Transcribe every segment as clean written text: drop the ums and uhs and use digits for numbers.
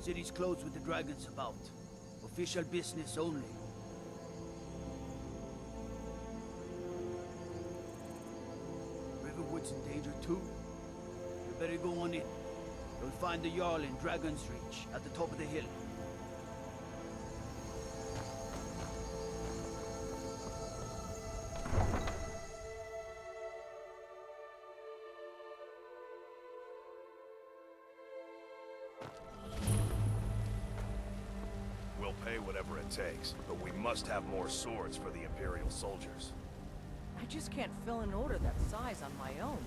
City's closed with the dragons about. Official business only. Riverwood's in danger too. You better go on in. You'll find the Jarl in Dragon's Reach, at the top of the hill. We'll pay whatever it takes, but we must have more swords for the Imperial soldiers. I just can't fill an order that size on my own.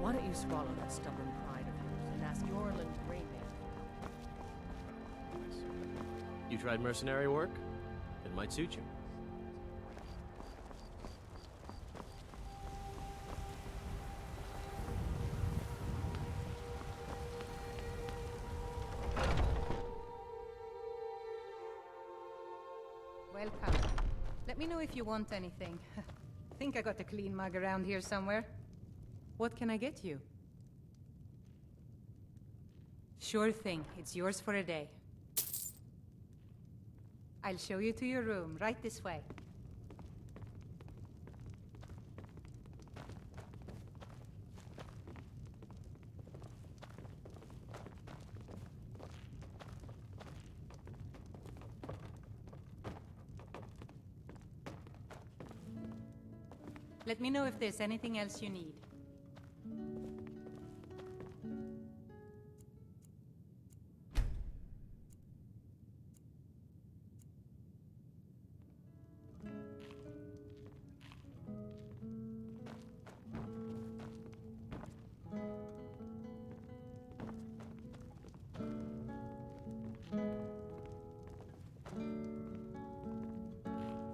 Why don't you swallow that stubborn pride of yours and ask Jorland Greymane? You tried mercenary work? It might suit you. Welcome. Let me know if you want anything. Think I got a clean mug around here somewhere. What can I get you? Sure thing. It's yours for a day. I'll show you to your room, right this way. Let me know if there's anything else you need.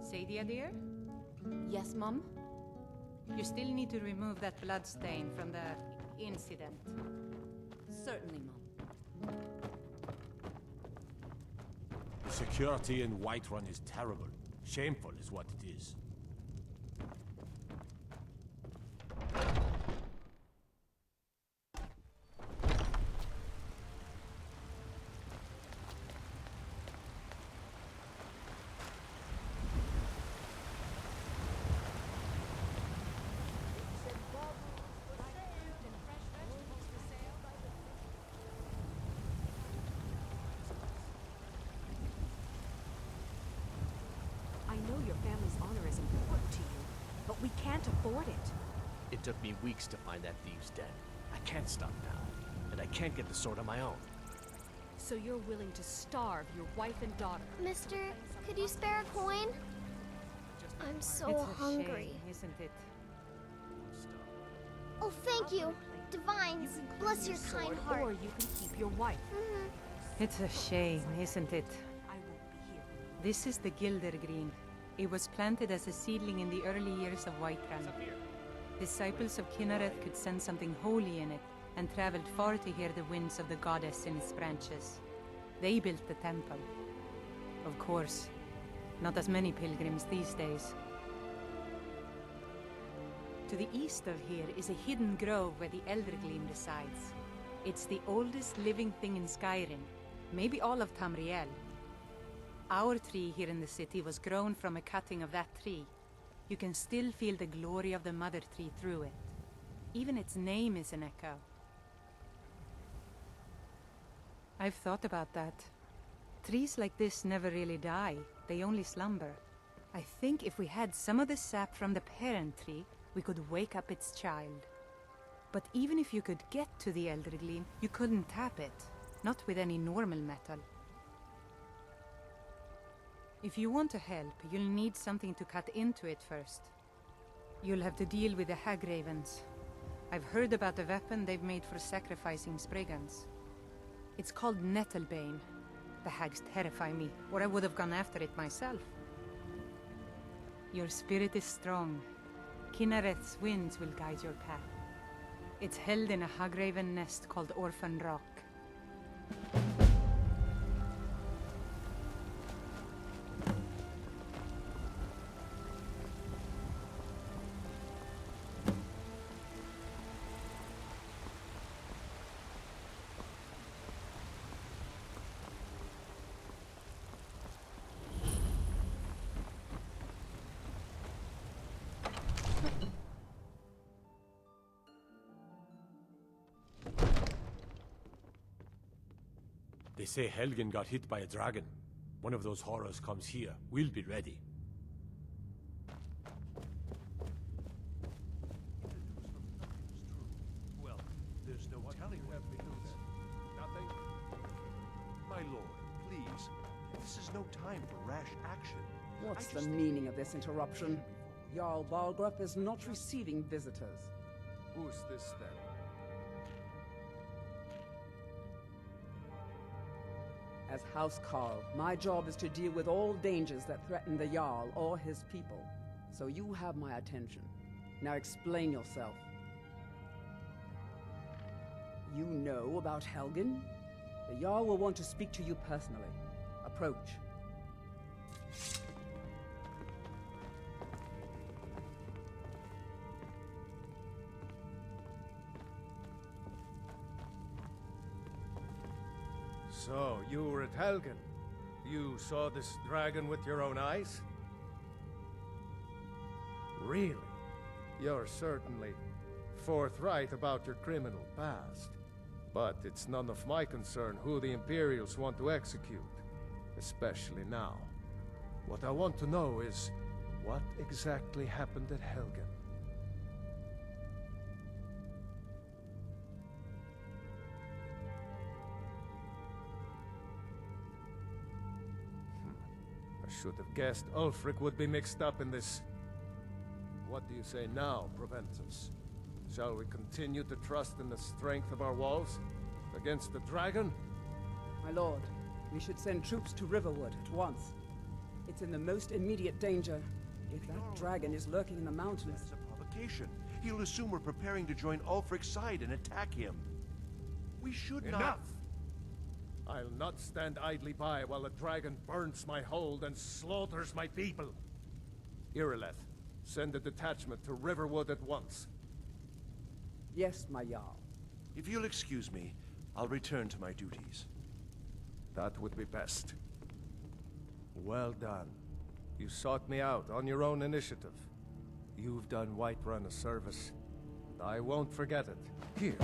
Sadia, dear? Yes, Mum? You still need to remove that blood stain from the incident. Certainly, Mum. The security in Whiterun is terrible. Shameful is what it is. I know your family's honor is important to you, but we can't afford it. It took me weeks to find that thieves' den. I can't stop now, and I can't get the sword on my own. So you're willing to starve your wife and daughter? Mister, could you spare a coin? I'm so It's a hungry. shame, isn't it? Oh, thank you. Divines, bless your kind Sword, heart. or you can keep your wife. It's a shame, isn't it? I won't be here. This is the Gildergreen. It was planted as a seedling in the early years of Whiterun. Disciples of Kynareth could sense something holy in it, and traveled far to hear the winds of the goddess in its branches. They built the temple. Of course, not as many pilgrims these days. To the east of here is a hidden grove where the Eldergleam resides. It's the oldest living thing in Skyrim, maybe all of Tamriel. Our tree here in the city was grown from a cutting of that tree. You can still feel the glory of the mother tree through it. Even its name is an echo. I've thought about that. Trees like this never really die, they only slumber. I think if we had some of the sap from the parent tree, we could wake up its child. But even if you could get to the Eldergleam, you couldn't tap it. Not with any normal metal. If you want to help, you'll need something to cut into it first. You'll have to deal with the Hagravens. I've heard about a weapon they've made for sacrificing Spriggans. It's called Nettlebane. The hags terrify me, or I would have gone after it myself. Your spirit is strong. Kynareth's winds will guide your path. It's held in a Hagraven nest called Orphan Rock. say Helgen got hit by a dragon. One of those horrors comes here. We'll be ready. Well, there's no telling what means. Nothing? My lord, please. This is no time for rash action. What's the meaning of this interruption? Jarl Balgrup is not receiving visitors. Who's this then? As House Carl, my job is to deal with all dangers that threaten the Jarl or his people. So you have my attention. Now explain yourself. You know about Helgen? The Jarl will want to speak to you personally. Approach. So, you were at Helgen. You saw this dragon with your own eyes? Really? You're certainly forthright about your criminal past. But it's none of my concern who the Imperials want to execute, especially now. What I want to know is, what exactly happened at Helgen? I should have guessed Ulfric would be mixed up in this. What do you say now, Proventus? Shall we continue to trust in the strength of our walls against the dragon? My lord, we should send troops to Riverwood at once. It's in the most immediate danger. If that dragon is lurking in the mountains... That's a provocation. He'll assume we're preparing to join Ulfric's side and attack him. We should not... Enough! I'll not stand idly by while the dragon burns my hold and slaughters my people. Irileth, send a detachment to Riverwood at once. Yes, my Jarl. If you'll excuse me, I'll return to my duties. That would be best. Well done. You sought me out on your own initiative. You've done Whiterun a service, and I won't forget it. Here,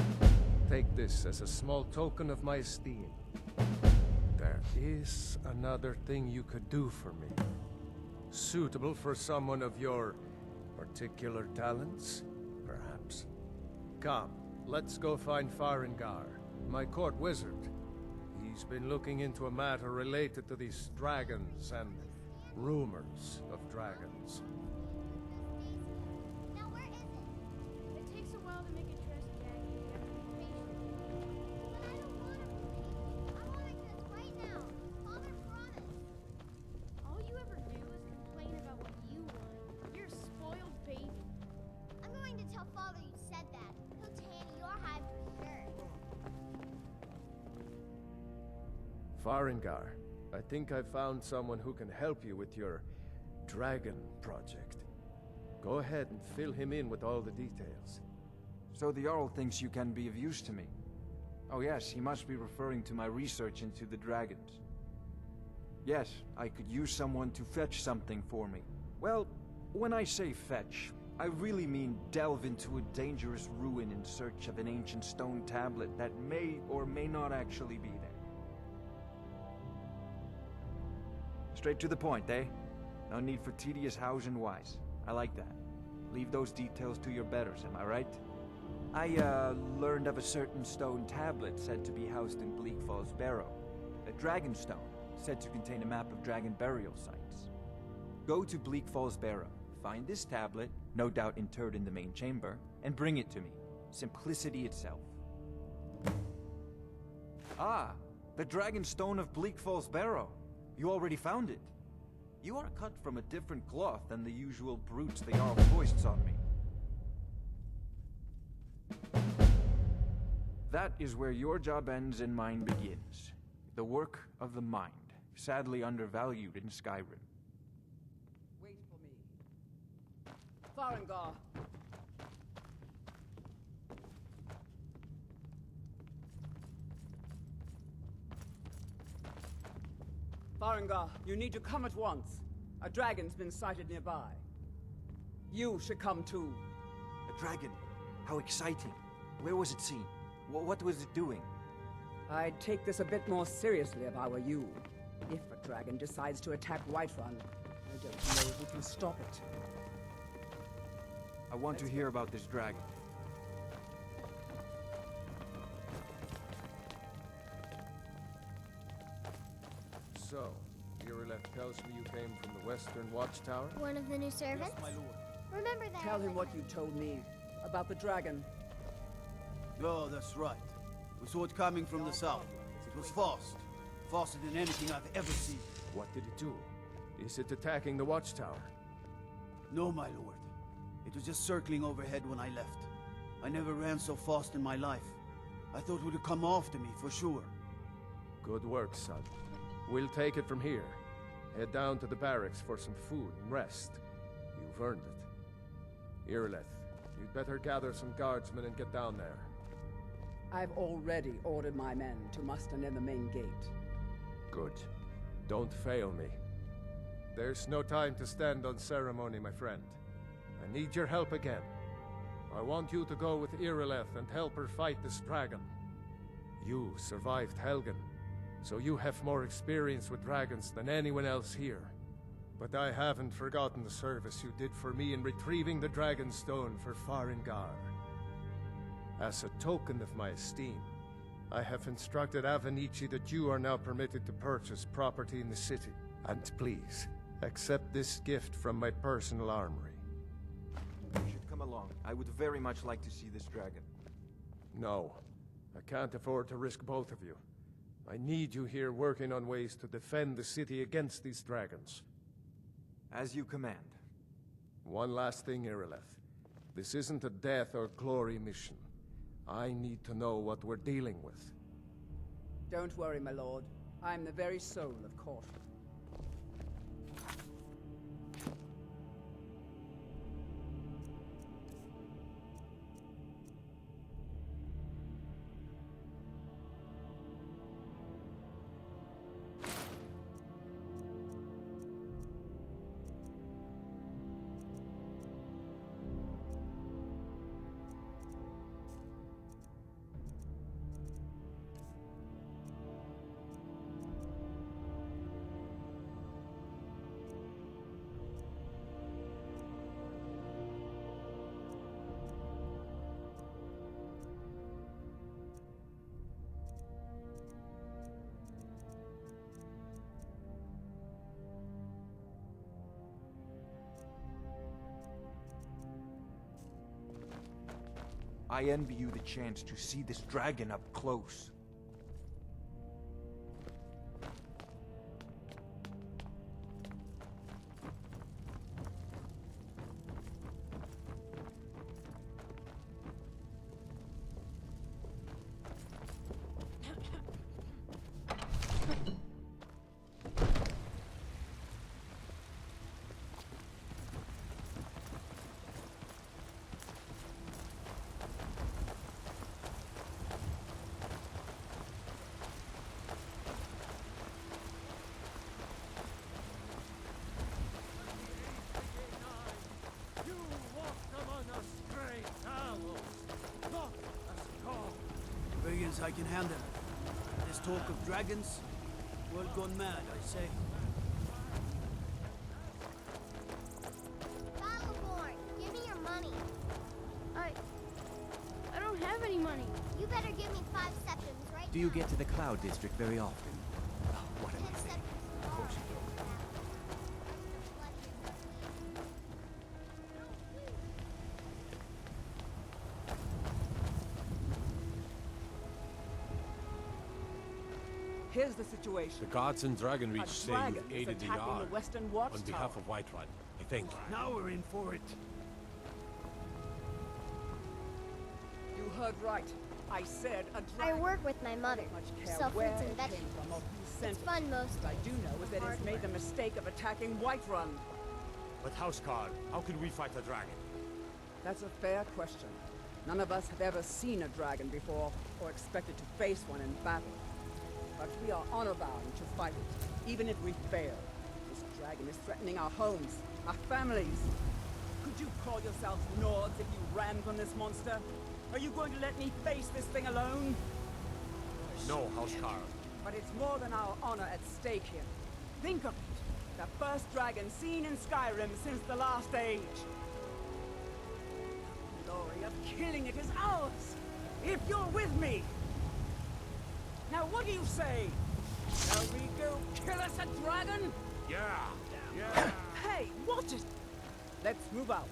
take this as a small token of my esteem. There is another thing you could do for me. Suitable for someone of your particular talents, perhaps. Come, let's go find Farengar, my court wizard. He's been looking into a matter related to these dragons and rumors of dragons. Now where is it? It takes a while to make a dress bag. You have to be patient. But I don't want to wait. I want it just right now. Father promised. All you ever do is complain about what you want. You're a spoiled baby. I'm going to tell Father you said that. He'll tan your hide for sure. Farengar, I think I found someone who can help you with your dragon project. Go ahead and fill him in with all the details. So the Jarl thinks you can be of use to me. Oh yes, he must be referring to my research into the dragons. Yes, I could use someone to fetch something for me. Well, when I say fetch, I really mean delve into a dangerous ruin in search of an ancient stone tablet that may or may not actually be there. Straight to the point, eh? No need for tedious hows and whys. I like that. Leave those details to your betters, am I right? I, learned of a certain stone tablet said to be housed in Bleak Falls Barrow. A dragon stone, said to contain a map of dragon burial sites. Go to Bleak Falls Barrow, find this tablet, no doubt interred in the main chamber, and bring it to me. Simplicity itself. Ah, the dragon stone of Bleak Falls Barrow. You already found it. You are cut from a different cloth than the usual brutes the Jarl foists on me. That is where your job ends and mine begins. The work of the mind, sadly undervalued in Skyrim. Wait for me. Farengar! Farengar, you need to come at once. A dragon's been sighted nearby. You should come too. A dragon? How exciting. Where was it seen? What was it doing? I'd take this a bit more seriously if I were you. If a dragon decides to attack Whiterun, I don't know who can stop it. I want to hear about this dragon. So, Irileth tells me you came from the Western Watchtower? One of the new servants? Yes, my lord. Remember that. Tell him what you told me about the dragon. Oh, that's right. We saw it coming from the south. It was fast. Faster than anything I've ever seen. What did it do? Is it attacking the Watchtower? No, my lord. It was just circling overhead when I left. I never ran so fast in my life. I thought it would come after me, for sure. Good work, son. We'll take it from here. Head down to the barracks for some food and rest. You've earned it. Irileth, you'd better gather some guardsmen and get down there. I've already ordered my men to muster near the main gate. Good. Don't fail me. There's no time to stand on ceremony, my friend. I need your help again. I want you to go with Irileth and help her fight this dragon. You survived Helgen, so you have more experience with dragons than anyone else here. But I haven't forgotten the service you did for me in retrieving the Dragonstone for Farengar. As a token of my esteem, I have instructed Avenici that you are now permitted to purchase property in the city. And please, accept this gift from my personal armory. You should come along. I would very much like to see this dragon. No, I can't afford to risk both of you. I need you here working on ways to defend the city against these dragons. As you command. One last thing, Irileth. This isn't a death or glory mission. I need to know what we're dealing with. Don't worry, my lord. I'm the very soul of caution. I envy you the chance to see this dragon up close. I can handle it. This talk of dragons, world gone mad, I say. Battleborn, give me your money. I don't have any money. You better give me 5 seconds right Do you get to the Cloud District very often? Oh, what am I saying? Of course you do. Here's the situation. The guards in Dragonreach say dragon you've is aided the attacking Jarl the Western on Watchtower. behalf of Whiterun, I think. Now we're in for it. You heard right. I said a I dragon. work with my mother. Much care Sell where fruits and it came vegetables. from or who sent It's it. fun most What I do know is that it's made the mistake of attacking Whiterun. But Housecarl, how can we fight a dragon? That's a fair question. None of us have ever seen a dragon before, or expected to face one in battle. But we are honor-bound to fight it, even if we fail. This dragon is threatening our homes, our families. Could you call yourselves Nords if you ran from this monster? Are you going to let me face this thing alone? No, House Carl. But it's more than our honor at stake here. Think of it. The first dragon seen in Skyrim since the last age. The glory of killing it is ours, if you're with me. Now what do you say? Shall we go kill us a dragon? Yeah! Yeah! Hey, watch it! Let's move out.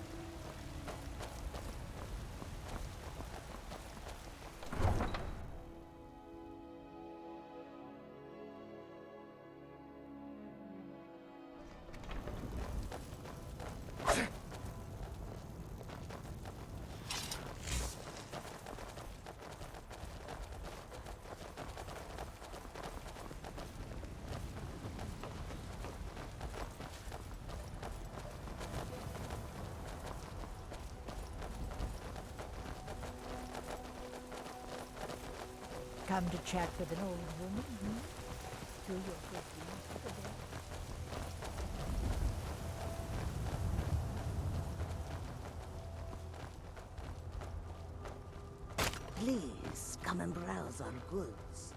Come to chat with an old woman, To your 50s. Please, come and browse our goods.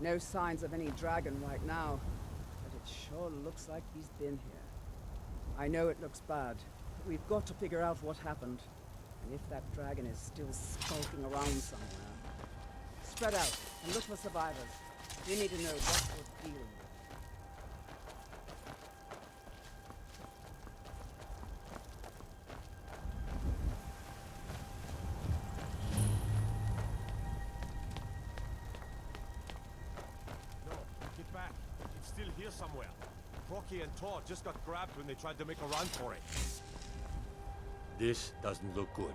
No signs of any dragon right now, but it sure looks like he's been here. I know it looks bad, but we've got to figure out what happened, and if that dragon is still skulking around somewhere. Spread out and look for survivors. We need to know what we're dealing with. Here somewhere. Rocky and Tor just got grabbed when they tried to make a run for it. This doesn't look good.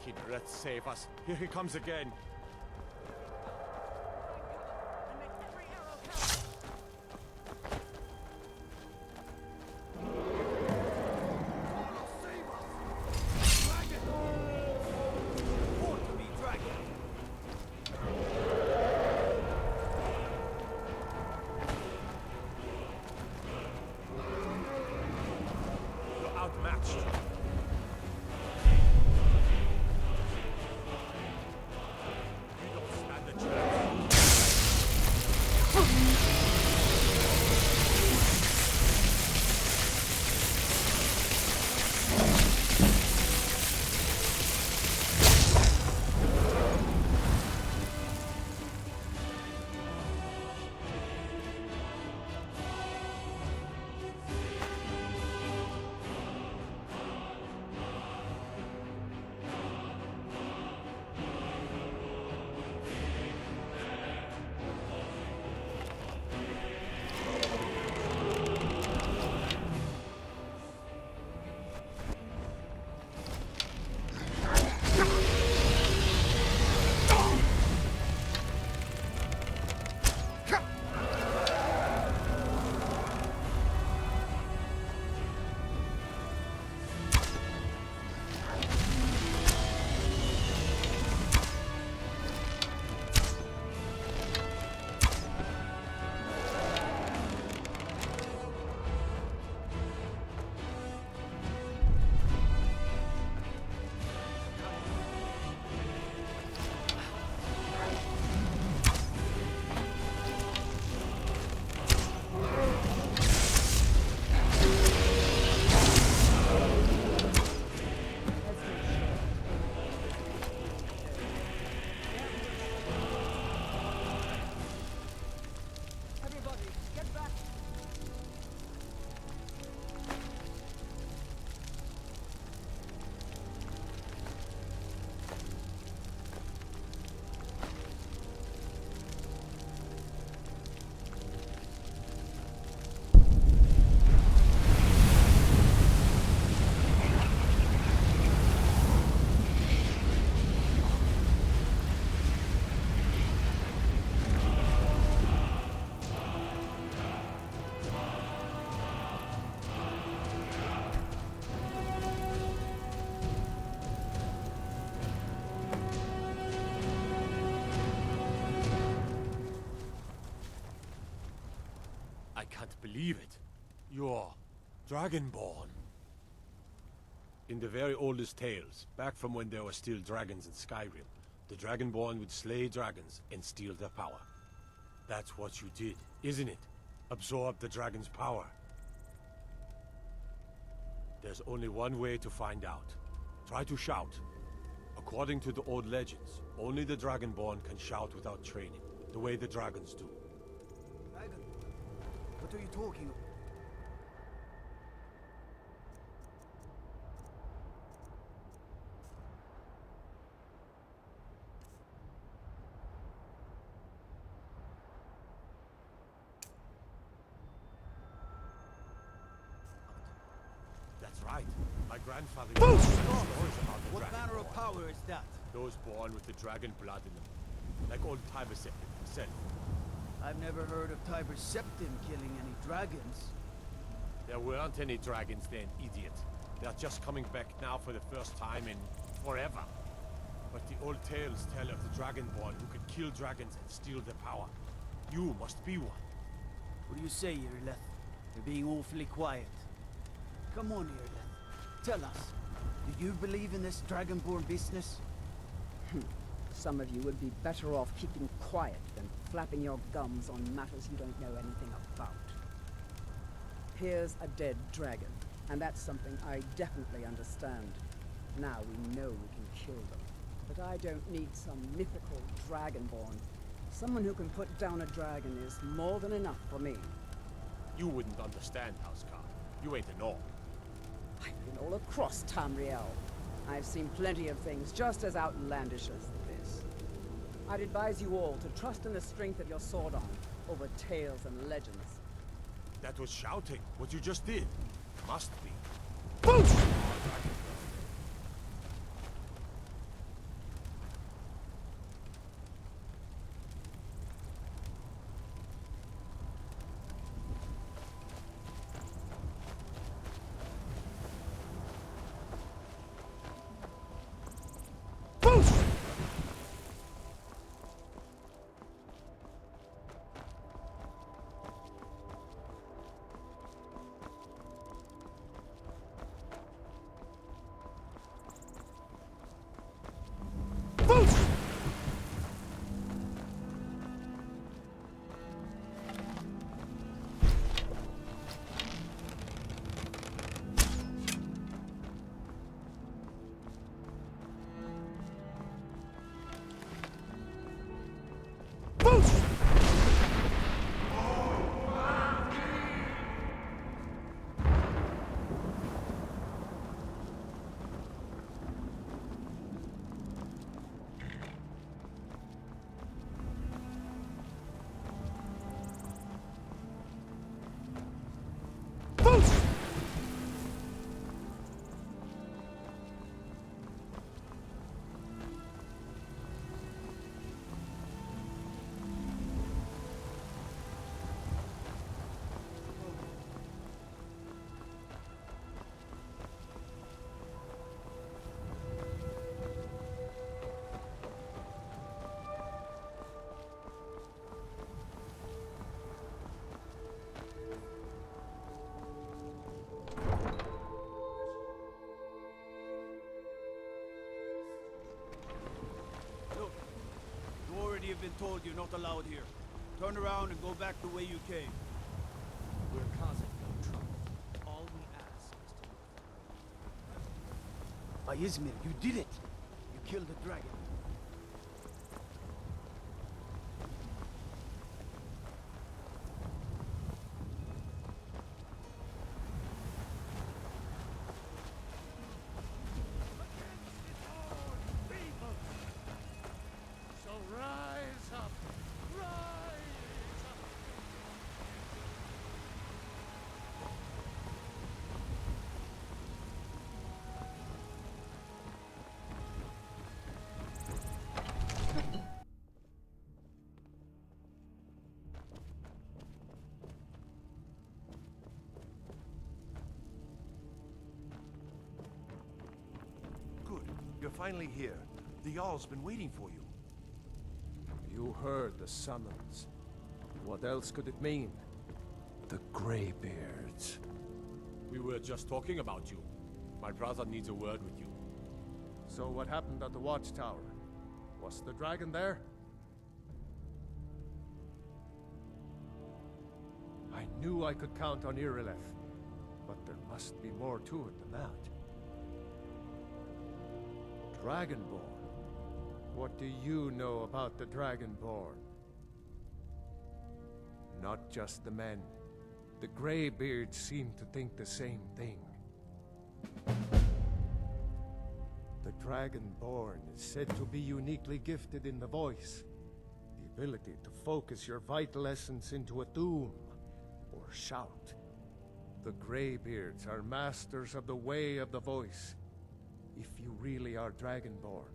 Kidret, save us. Here he comes again. can't believe it. You're Dragonborn. In the very oldest tales, back from when there were still dragons in Skyrim, the Dragonborn would slay dragons and steal their power. That's what you did, isn't it? Absorb the dragon's power. There's only one way to find out. Try to shout. According to the old legends, only the Dragonborn can shout without training, the way the dragons do. Dragon? What are you talking about? That's right. My grandfather used to tell stories about the What dragon manner of born. power is that? Those born with the dragon blood in them. Like old Tiber Septim himself. I've never heard of Tiber Septim killing any dragons. There weren't any dragons then, idiot. They're just coming back now for the first time in forever. But the old tales tell of the Dragonborn who could kill dragons and steal their power. You must be one. What do you say, Irleth? You're being awfully quiet. Come on, Irleth. Tell us. Do you believe in this Dragonborn business? Some of you would be better off keeping quiet than flapping your gums on matters you don't know anything about. Here's a dead dragon, and that's something I definitely understand. Now we know we can kill them. But I don't need some mythical Dragonborn. Someone who can put down a dragon is more than enough for me. You wouldn't understand, Housecarl. You ain't a Norn. I've been all across Tamriel. I've seen plenty of things just as outlandish as this. I'd advise you all to trust in the strength of your sword arm over tales and legends. That was shouting, what you just did. Must be. You've been told you're not allowed here. Turn around and go back the way you came. We're causing no trouble. All we ask is to... Izmir, you did it! You killed the dragon. You're finally here. The Jarl's been waiting for you. You heard the summons. What else could it mean? The Greybeards. We were just talking about you. My brother needs a word with you. So what happened at the watchtower? Was the dragon there? I knew I could count on Irileth, but there must be more to it than that. Dragonborn. What do you know about the Dragonborn? Not just the men. The Greybeards seem to think the same thing. The Dragonborn is said to be uniquely gifted in the voice. The ability to focus your vital essence into a doom, or shout. The Greybeards are masters of the way of the voice. If you really are Dragonborn,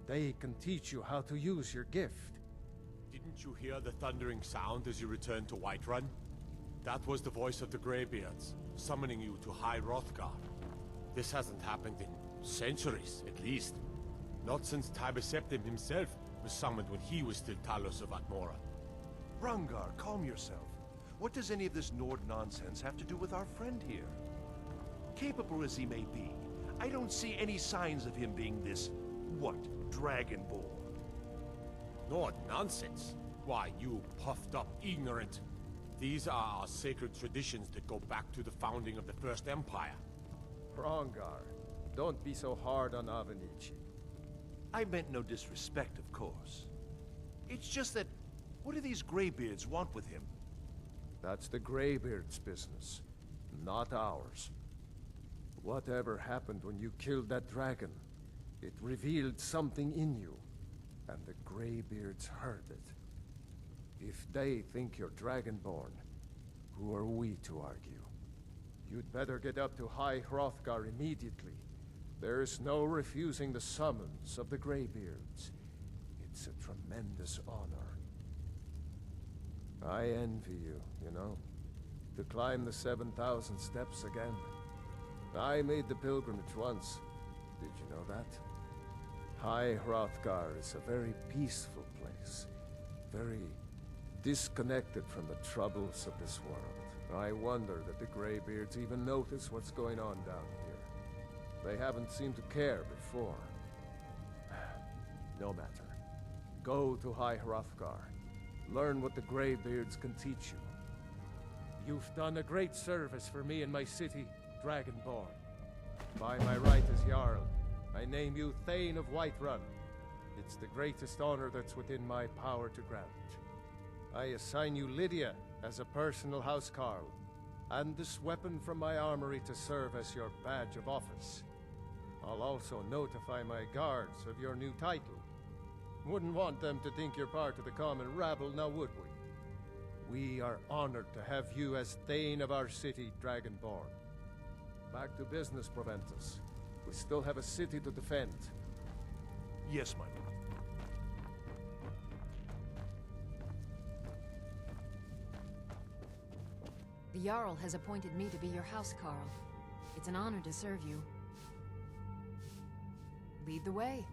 they can teach you how to use your gift. Didn't you hear the thundering sound as you returned to Whiterun? That was the voice of the Greybeards, summoning you to High Hrothgar. This hasn't happened in centuries, at least. Not since Tiber Septim himself was summoned when he was still Talos of Atmora. Rungar, calm yourself. What does any of this Nord nonsense have to do with our friend here? Capable as he may be, I don't see any signs of him being this, Dragonborn. Nord nonsense? Why, you puffed up ignorant. These are our sacred traditions that go back to the founding of the First Empire. Rongar, don't be so hard on Avenici. I meant no disrespect, of course. It's just that, what do these Greybeards want with him? That's the Greybeards' business, not ours. Whatever happened when you killed that dragon, it revealed something in you, and the Greybeards heard it. If they think you're Dragonborn, who are we to argue? You'd better get up to High Hrothgar immediately. There's no refusing the summons of the Greybeards. It's a tremendous honor. I envy you, you know, to climb the 7,000 steps again. I made the pilgrimage once. Did you know that? High Hrothgar is a very peaceful place. Very disconnected from the troubles of this world. I wonder that the Greybeards even notice what's going on down here. They haven't seemed to care before. No matter. Go to High Hrothgar. Learn what the Greybeards can teach you. You've done a great service for me and my city, Dragonborn. By my right as Jarl, I name you Thane of Whiterun. It's the greatest honor that's within my power to grant. I assign you Lydia as a personal housecarl, and this weapon from my armory to serve as your badge of office. I'll also notify my guards of your new title. Wouldn't want them to think you're part of the common rabble, now would we? We are honored to have you as Thane of our city, Dragonborn. Back to business, Proventus. We still have a city to defend. Yes, my lord. The Jarl has appointed me to be your housecarl. It's an honor to serve you. Lead the way.